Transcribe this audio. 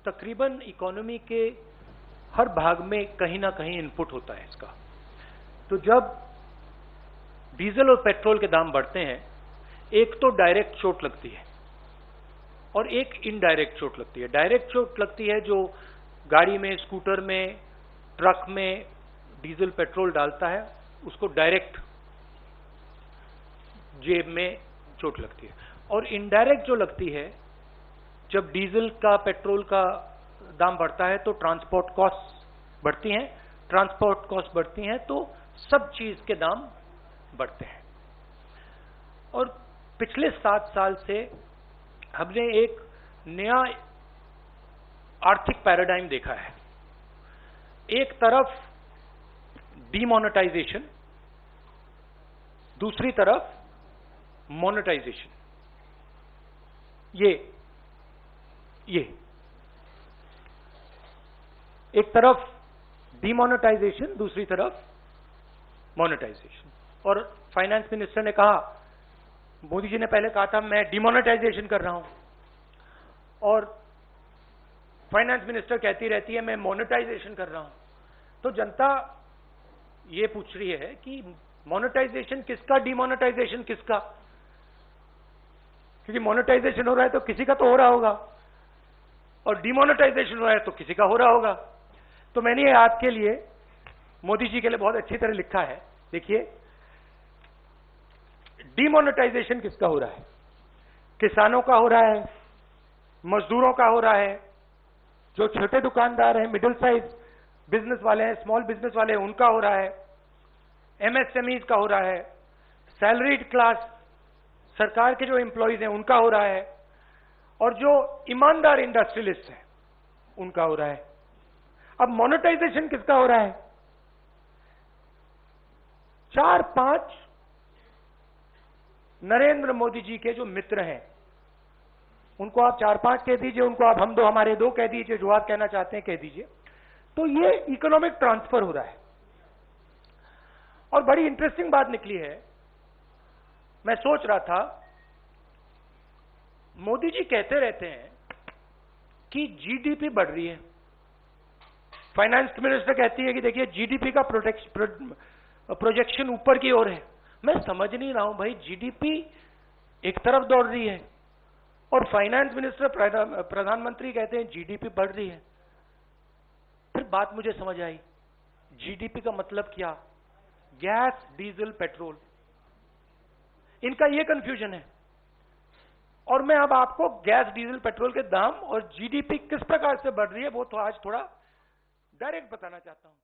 तकरीबन इकोनॉमी के हर भाग में कहीं ना कहीं इनपुट होता है इसका। तो जब डीजल और पेट्रोल के दाम बढ़ते हैं, एक तो डायरेक्ट चोट लगती है और एक इनडायरेक्ट चोट लगती है। डायरेक्ट चोट लगती है जो गाड़ी में, स्कूटर में, ट्रक में डीजल पेट्रोल डालता है, उसको डायरेक्ट जेब में चोट लगती है। और इनडायरेक्ट जो लगती है, जब डीजल का, पेट्रोल का दाम बढ़ता है तो ट्रांसपोर्ट कॉस्ट बढ़ती हैं। ट्रांसपोर्ट कॉस्ट बढ़ती हैं तो सब चीज के दाम बढ़ते हैं। और पिछले 7 साल से हमने एक नया आर्थिक पैराडाइम देखा है। एक तरफ डीमोनेटाइजेशन, दूसरी तरफ मोनेटाइजेशन। ये एक तरफ डीमोनेटाइजेशन, दूसरी तरफ मोनेटाइजेशन। और फाइनेंस मिनिस्टर ने कहा, मोदी जी ने पहले कहा था मैं डीमोनेटाइजेशन कर रहा हूं, और फाइनेंस मिनिस्टर कहती रहती है मैं मोनेटाइजेशन कर रहा हूं। तो जनता ये पूछ रही है कि मोनेटाइजेशन किसका, डीमोनेटाइजेशन किसका? क्योंकि मोनेटाइजेशन हो रहा है तो किसी का तो हो रहा होगा, और डीमोनेटाइजेशन हो रहा है तो किसी का हो रहा होगा। तो मैंने ये आपके लिए, मोदी जी के लिए बहुत अच्छी तरह लिखा है। देखिए, डीमोनेटाइजेशन किसका हो रहा है? किसानों का हो रहा है, मजदूरों का हो रहा है, जो छोटे दुकानदार हैं, मिडिल साइज बिजनेस वाले हैं, स्मॉल बिजनेस वाले हैं, उनका हो रहा है, एमएसएमईज का हो रहा है, सैलरीड क्लास, सरकार के जो एम्प्लॉइज हैं उनका हो रहा है, और जो ईमानदार इंडस्ट्रियलिस्ट हैं उनका हो रहा है। अब मोनेटाइजेशन किसका हो रहा है? 4-5 नरेंद्र मोदी जी के जो मित्र हैं, उनको आप 4-5 कह दीजिए, उनको आप हम दो हमारे दो कह दीजिए, जो आप कहना चाहते हैं कह दीजिए। तो ये इकोनॉमिक ट्रांसफर हो रहा है। और बड़ी इंटरेस्टिंग बात निकली है। मैं सोच रहा था, मोदी जी कहते रहते हैं कि जीडीपी बढ़ रही है, फाइनेंस मिनिस्टर कहती है कि देखिए जीडीपी का प्रोजेक्शन ऊपर की ओर है। मैं समझ नहीं रहा हूं भाई, जीडीपी एक तरफ दौड़ रही है और फाइनेंस मिनिस्टर, प्रधानमंत्री कहते हैं जीडीपी बढ़ रही है। फिर बात मुझे समझ आई, जीडीपी का मतलब क्या? गैस, डीजल, पेट्रोल, इनका ये कंफ्यूजन है। और मैं अब आपको गैस, डीजल, पेट्रोल के दाम और जीडीपी किस प्रकार से बढ़ रही है वो तो आज थोड़ा डायरेक्ट बताना चाहता हूं।